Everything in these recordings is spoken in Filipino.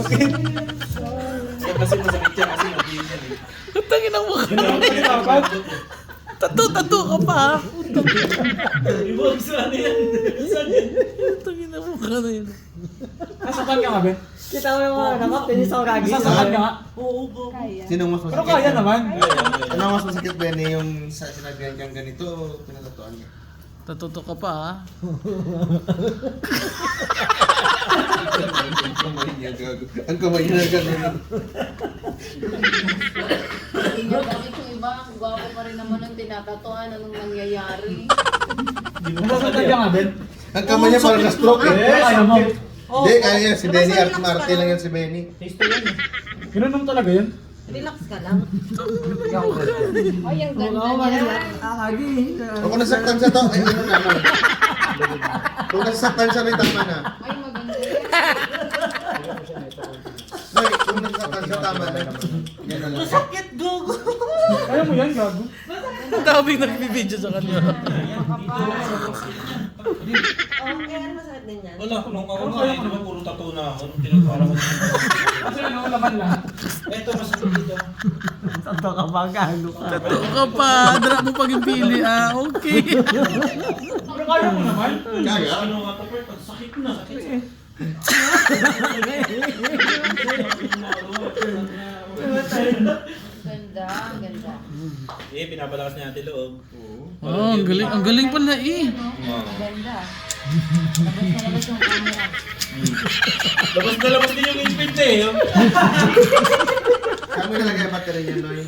masakit. Kasi masakit siya kasi mabili yan eh. Tangin ang mukha. Tato ka pa. Ibang saan yan? Saan yan? Tangin ang mukha na yun. Nasaktan ka nga, Ben? Kita mo yung mga nakap, tinis ako kagi. Nasaktan ka nga? Oo, bro. Sinong mas Pero masakit? kaya naman. Ano mas masakit, Benny? Yung sa sinabihan kang ganito o pinatatuan niya? Tato ka pa ha. Ang kamay niya, gago. Ang kamay niya na gano'n. Ingat kami kung iba, ang gwapo pa rin naman ang tinatatuan, anong nangyayari. Nasaktan ka nga, Ben? Ang kamay niya parang na-stroke eh. Kaya mo. Hindi, kaya yan. Si Benny Art Marte lang yan si Benny. Ginunong talaga yun? Relax ka lang. Ay, ang ganda niya. Kagi. O kung nasaktan siya to, ay ano naman. Kung nasaktan siya, may tama na. Ay, maganda yan. Ay, kung nasaktan siya, tama na. Yan na lang. Masakit, gogo. Kaya mo yan, gago. Ang daming nagbibideo sa kanya. Okay, ano masakit din yan? Wala, nung ako nga, eh, naman puro tattoo na ako. Nung tinagpara ko. Kasi ano, laman lang. Eto, masakit dito. Tato ka ba, gago ka? Tato ka pa. Dra mo pag yung pili ah. Okay. Pero kaya mo naman. Kaya? Ano nga to, Bert? Sakit na. Sakit. Ganda, ang ganda. Eh, pinapalakas niya ate loob. Oh, ang galing pala eh. Ang ganda. Labas na labas yung camera. Labas na labas din yung inspect niya eh. oh. Kami nalagay battery niya, Noy.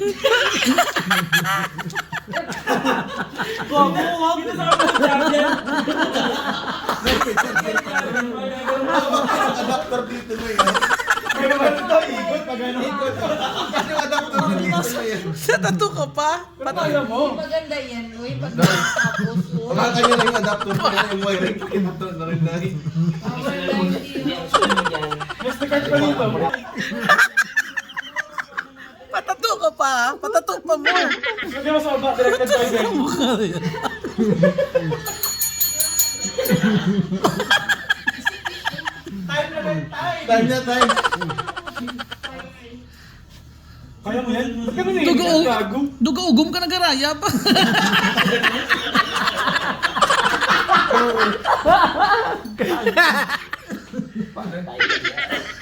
Gogo, huwag na sa mga charger. Adapter dito, Noy. Kaya naman ito, ikot pag ano. Yung adapter dito, Noy. Sa tato ka pa. Pero kaya mo. Maganda yan, uy. Pag tapos, uy. Baka kanya lang yung adapter kaya yung wiring pinutol na rin, Noy. Mas tikat pa dito. Patato ka pa ha. Patato pa mo. Hindi mo sa baba, directed by Ben. Mukha na yan. Time niya, time. Kaya mo yan? Ba't ka mo Dugo, naiingat, gago? dugo-ugom ka na garaya pa.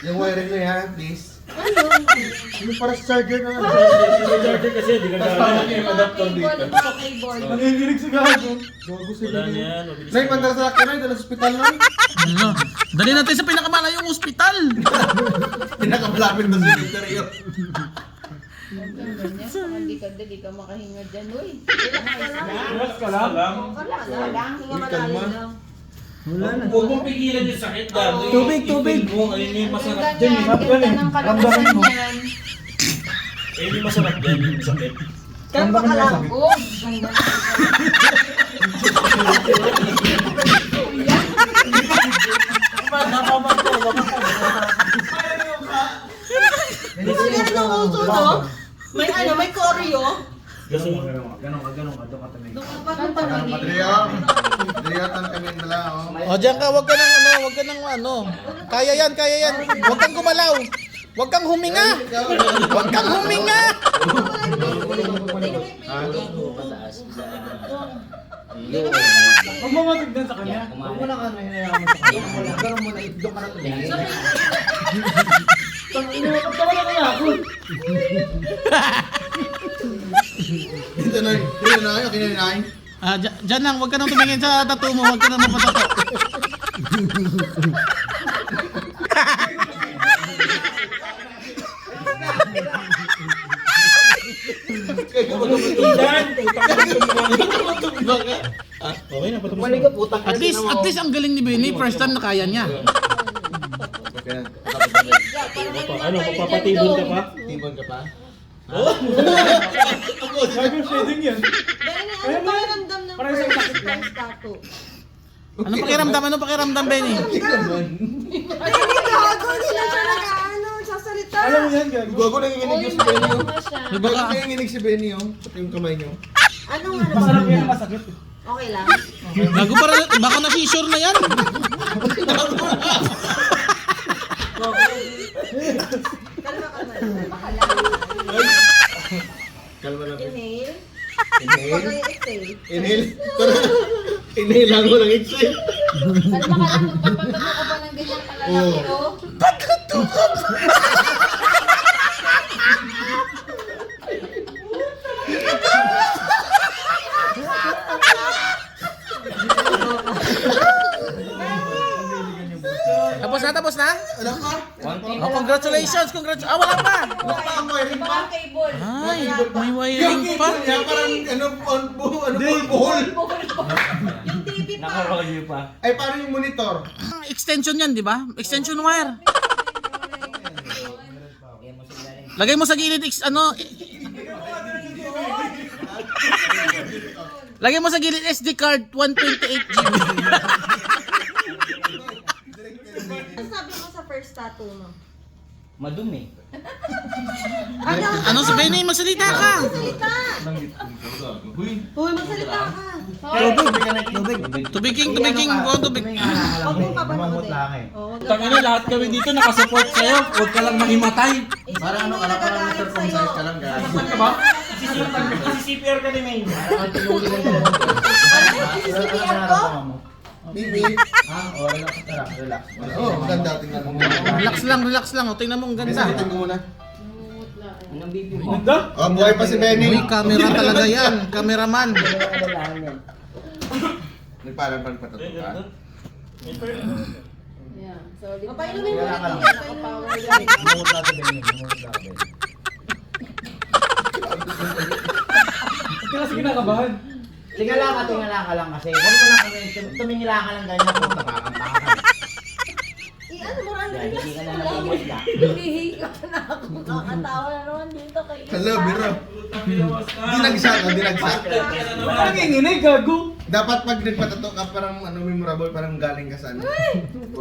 Yung wiring na yan, please. Yung para sa charger na. Charger kasi, di ka Tapos parang yung adapter dito. Keyboard. Nanginginig si gago. Gago si Wala na Benny. yan. mabilis Noy, na. pandar sa akin, Noy. Dala sa hospital, Noy. Ano? Dali natin sa pinakamalayong ospital. Pinakablapin na cemetery yun. Ang ganda niya. Kung di ka makahinga dyan, uy. Relax ka lang. Wala lang. Uy, kalma. Wala na. Huwag mong pigilan yung sakit, gago. Tubig, tubig. I-feel mo, ayun yung Ang masarap ganda dyan. niya. Ang ganda ng kalakasan niyan. Ayun yung masarap dyan, yung sakit. Kalma ka lang. Oh, ganda ng May ano, may choreo. Ganun pa, Drio. Drio, tan kami yung dala, oh. O diyan ka, wag ka nang ano. Kaya yan. Wag kang gumalaw. Wag kang huminga. Wag kang huminga. Huwag mo matignan sa kanya. Huwag mo na ka, hinayaan mo sa kanya. Ganun mo na, doon ka na tumingin. Tawala ka nga ako. Dito, Noy. Dito, Noy. Okay na, Noy. Ah, diyan lang, wag ka nang tumingin sa tattoo mo. Wag ka nang mapatato. Okay na, patapos Mali na. ka, putang. At least ang galing ni Benny. First time na kaya niya. Okay na. Ano, magpapatibon ka pa? Tibon ka pa? Gago shading yan. Ano pakiramdam ng Parang isang first time tattoo? Ano pakiramdam, Benny? Hindi naman. Ay, hindi gago. Hindi na siya nag-ano, sasalita. Alam mo yan, gago. Gago nanginginig yung si Benny, oh. siya. Di Gago ba? nanginginig si Benny, oh. Pati yung kamay niyo. Anong ano? Masarap yan, masakit. Okay lang. Gago para baka na-seizure na yan. Kalma ka na. Kalma ka lang. Kalma lang. Inhale. Inhale. Huwag kang exhale. Inhale. Inhale lang mo ng exhale. Kalma ka lang, magpapatuto ka ba ng ganyan kalalaki, oh? Tapos na? Wala pa. Oh, congratulations, Ah, wala pa. Wala pa ang wiring pa. Parang cable. Ay, may wiring pa. Kaya parang buhol. Yung TV pa. Nakakalayo pa. Ay, parang yung monitor. Extension yan, di ba? Extension wire. Lagay mo sa gilid, Lagay mo sa gilid SD card 128 GB. Ano sabi mo sa first tattoo mo? Madumi. Ano sabihin niya? Magsalita ka. Magsalita! Uy, magsalita ka! Tubiking, buong tubig. Huwag mong papanoodin. Oo, huwag Tangina lahat kami dito nakasupport sa'yo. Huwag ka lang mahimatay. Parang ano ka lang, parang circumcised ka lang, guys. Ba? CCPR ka ni May. CCTV ko? Bibi. Oo, maganda. Tingnan mo. Relax lang. O, tingnan mo ang ganda. Tingnan ko muna. Ganda? Oh, buhay pa si Benny. Uy, camera talaga yan. Cameraman. Nagparang patato ka. Yeah. So, di Papainumin mo na ito. nakapower lang. Hindi kasi kinakabahan. Tingala ka lang kasi. Huwag mo na kami, tumingila ka lang ganyan kung nakakanta ka. Ano mo ang Yan, hindi ka na nabibigla. Hinihiga na ako. Nakakatawa na naman dito kay Hello, biro. Dinagsak. Nanginginig, gago. Dapat pag nagpatato ka, parang memorable, parang galing ka sa ano.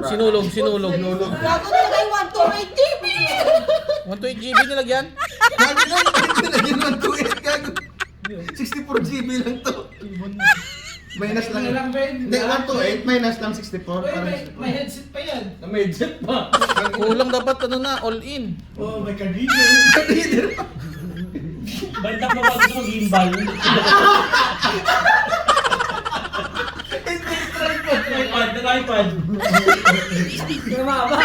Sinulog. Gago na lang 128 GB! 128 GB nilagyan? Gago lang, nilagyan 128, gago. 64 GB lang to. Minus lang. Hindi, 128 minus lang 64. May headset pa yan. May headset pa. Kulang dapat all in. Oh, may kadiner. Banda mo ba gusto mag-gimbal? iPad. Kumaba.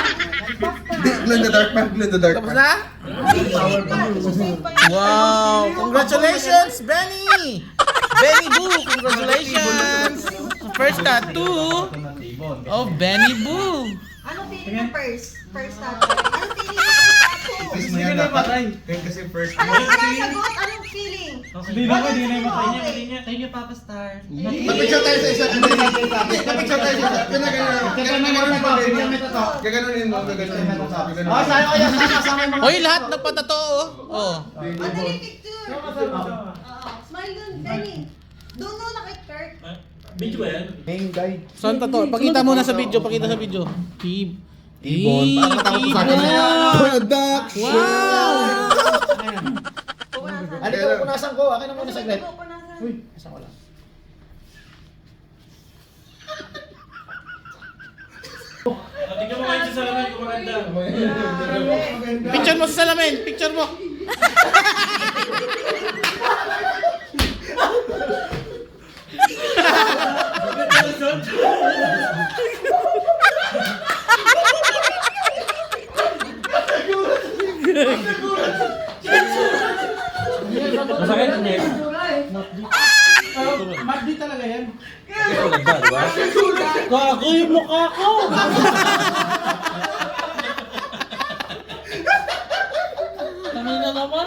Glow in the dark pa, glow in the dark Tapos pa. na? Wow! Congratulations, Benny! Benny Boo! Congratulations! First tattoo of Benny Boo! Anong feeling mo first? First tattoo? Anong feeling mo first tattoo? Kiss mo yan dapat. Kaya kasi first Ano mo. na sagot? Anong feeling? Hindi na imatay niya. Thank you, Papa Star. Papicture tayo sa isa. Papicture tayo sa isa. Gaganunin mo. Oh, sa'yo kayo, sama yung mga... Hoy, lahat nagpatotoo! Oh. Madali picture. Oo. Smile dun, Benny. Doon na kay Kurt. Video ba yan? Saan tato? Pakita mo na sa video, Ibon. Parang matakot sa akin. Production. Wow! Ano ito, punasan ko. Akin na muna saglit. Uy. Punasan ko lang. Tingnan mo kayo sa salamin kung maganda. Picture mo sa salamin! Picture mo! Masakit hindi. Magdi talaga yan. Maganda, di ba? Gago yung mukha ko! Ano na naman?